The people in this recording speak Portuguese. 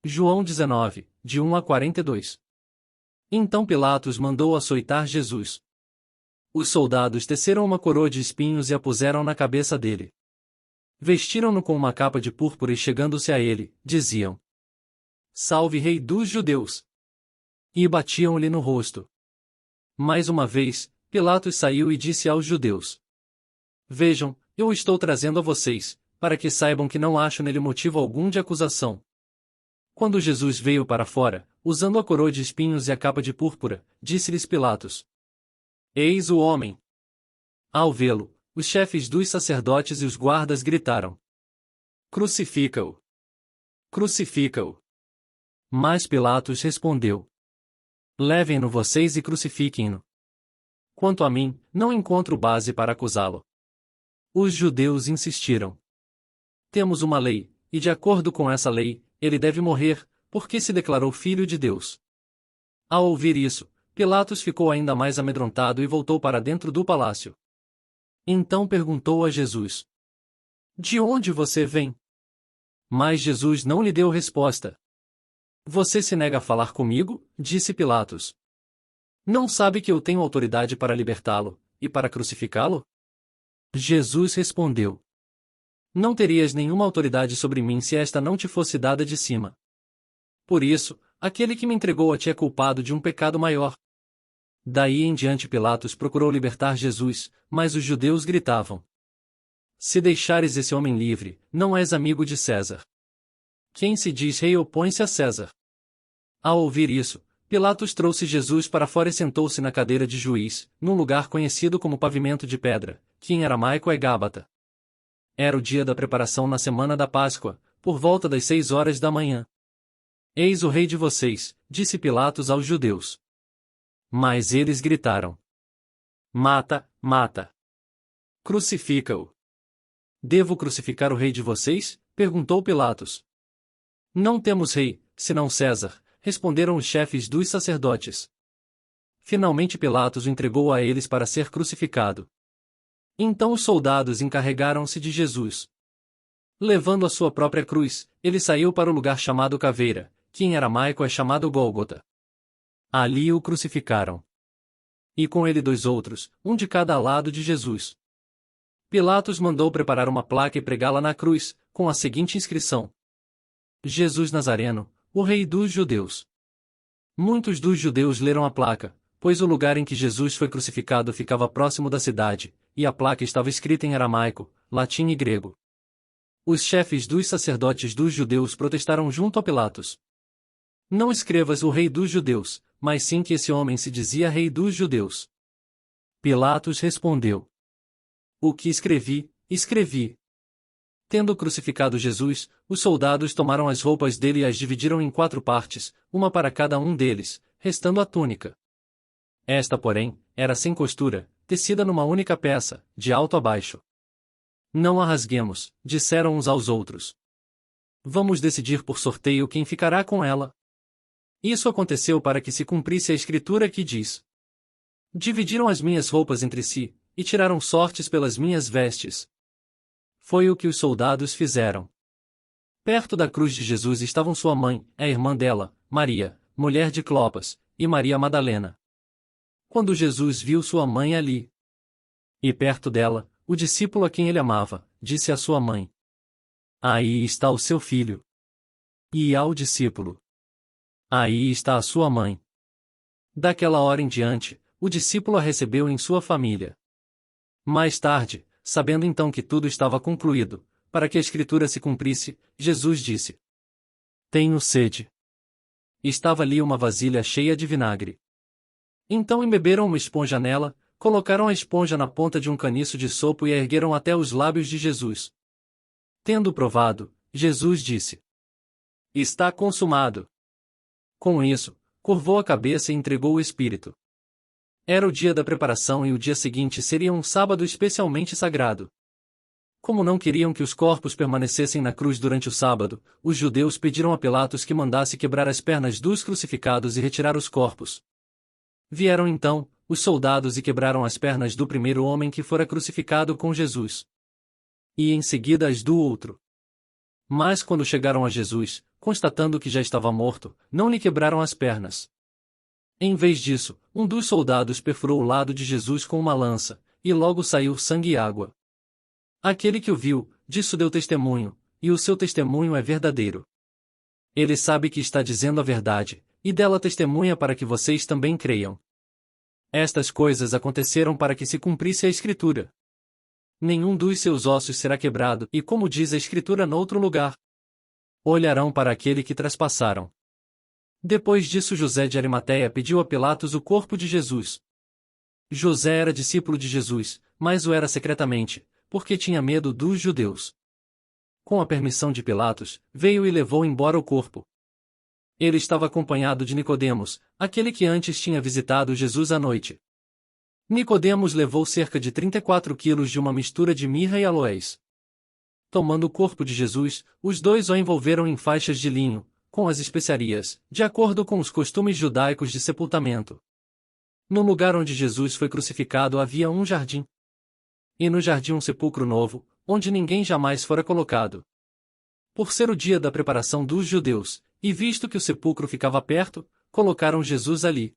João 19, de 1 a 42. Então Pilatos mandou açoitar Jesus. Os soldados teceram uma coroa de espinhos e a puseram na cabeça dele. Vestiram-no com uma capa de púrpura e chegando-se a ele, diziam: Salve Rei dos Judeus! E batiam-lhe no rosto. Mais uma vez, Pilatos saiu e disse aos judeus: Vejam, eu o estou trazendo a vocês, para que saibam que não acho nele motivo algum de acusação. Quando Jesus veio para fora, usando a coroa de espinhos e a capa de púrpura, disse-lhes Pilatos: Eis o homem! Ao vê-lo, os chefes dos sacerdotes e os guardas gritaram: Crucifica-o! Crucifica-o! Mas Pilatos respondeu: Levem-no vocês e crucifiquem-no. Quanto a mim, não encontro base para acusá-lo. Os judeus insistiram: Temos uma lei, e de acordo com essa lei, ele deve morrer, porque se declarou filho de Deus. Ao ouvir isso, Pilatos ficou ainda mais amedrontado e voltou para dentro do palácio. Então perguntou a Jesus: De onde você vem? Mas Jesus não lhe deu resposta. Você se nega a falar comigo? Disse Pilatos. Não sabe que eu tenho autoridade para libertá-lo, e para crucificá-lo? Jesus respondeu: Não terias nenhuma autoridade sobre mim se esta não te fosse dada de cima. Por isso, aquele que me entregou a ti é culpado de um pecado maior. Daí em diante Pilatos procurou libertar Jesus, mas os judeus gritavam: Se deixares esse homem livre, não és amigo de César. Quem se diz rei opõe-se a César. Ao ouvir isso, Pilatos trouxe Jesus para fora e sentou-se na cadeira de juiz, num lugar conhecido como pavimento de pedra, que em aramaico é Gábata. Era o dia da preparação na semana da Páscoa, por volta das 6 horas da manhã. Eis o rei de vocês, disse Pilatos aos judeus. Mas eles gritaram: Mata, mata! Crucifica-o! Devo crucificar o rei de vocês? Perguntou Pilatos. Não temos rei, senão César, responderam os chefes dos sacerdotes. Finalmente Pilatos o entregou a eles para ser crucificado. Então os soldados encarregaram-se de Jesus. Levando a sua própria cruz, ele saiu para o lugar chamado Caveira, que em aramaico é chamado Gólgota. Ali o crucificaram. E com ele 2 outros, um de cada lado de Jesus. Pilatos mandou preparar uma placa e pregá-la na cruz, com a seguinte inscrição: Jesus Nazareno, o Rei dos Judeus. Muitos dos judeus leram a placa, pois o lugar em que Jesus foi crucificado ficava próximo da cidade, e a placa estava escrita em aramaico, latim e grego. Os chefes dos sacerdotes dos judeus protestaram junto a Pilatos: Não escrevas o Rei dos Judeus, mas sim que esse homem se dizia Rei dos Judeus. Pilatos respondeu: O que escrevi, escrevi. Tendo crucificado Jesus, os soldados tomaram as roupas dele e as dividiram em 4 partes, uma para cada um deles, restando a túnica. Esta, porém, era sem costura, tecida numa única peça, de alto a baixo. Não a rasguemos, disseram uns aos outros. Vamos decidir por sorteio quem ficará com ela. Isso aconteceu para que se cumprisse a escritura que diz: Dividiram as minhas roupas entre si, e tiraram sortes pelas minhas vestes. Foi o que os soldados fizeram. Perto da cruz de Jesus estavam sua mãe, a irmã dela, Maria, mulher de Clopas, e Maria Madalena. Quando Jesus viu sua mãe ali, e perto dela, o discípulo a quem ele amava, disse à sua mãe: Aí está o seu filho. E ao discípulo: Aí está a sua mãe. Daquela hora em diante, o discípulo a recebeu em sua família. Mais tarde, sabendo então que tudo estava concluído, para que a escritura se cumprisse, Jesus disse: Tenho sede. Estava ali uma vasilha cheia de vinagre. Então embeberam uma esponja nela, colocaram a esponja na ponta de um caniço de sopo e a ergueram até os lábios de Jesus. Tendo provado, Jesus disse: Está consumado. Com isso, curvou a cabeça e entregou o espírito. Era o dia da preparação e o dia seguinte seria um sábado especialmente sagrado. Como não queriam que os corpos permanecessem na cruz durante o sábado, os judeus pediram a Pilatos que mandasse quebrar as pernas dos crucificados e retirar os corpos. Vieram então os soldados e quebraram as pernas do primeiro homem que fora crucificado com Jesus. E em seguida as do outro. Mas quando chegaram a Jesus, constatando que já estava morto, não lhe quebraram as pernas. Em vez disso, um dos soldados perfurou o lado de Jesus com uma lança, e logo saiu sangue e água. Aquele que o viu, disso deu testemunho, e o seu testemunho é verdadeiro. Ele sabe que está dizendo a verdade, e dela testemunha para que vocês também creiam. Estas coisas aconteceram para que se cumprisse a Escritura. Nenhum dos seus ossos será quebrado, e como diz a Escritura noutro lugar, olharão para aquele que traspassaram. Depois disso José de Arimateia pediu a Pilatos o corpo de Jesus. José era discípulo de Jesus, mas o era secretamente, porque tinha medo dos judeus. Com a permissão de Pilatos, veio e levou embora o corpo. Ele estava acompanhado de Nicodemos, aquele que antes tinha visitado Jesus à noite. Nicodemos levou cerca de 34 quilos de uma mistura de mirra e aloés. Tomando o corpo de Jesus, os dois o envolveram em faixas de linho, com as especiarias, de acordo com os costumes judaicos de sepultamento. No lugar onde Jesus foi crucificado havia um jardim. E no jardim um sepulcro novo, onde ninguém jamais fora colocado. Por ser o dia da preparação dos judeus, e visto que o sepulcro ficava perto, colocaram Jesus ali.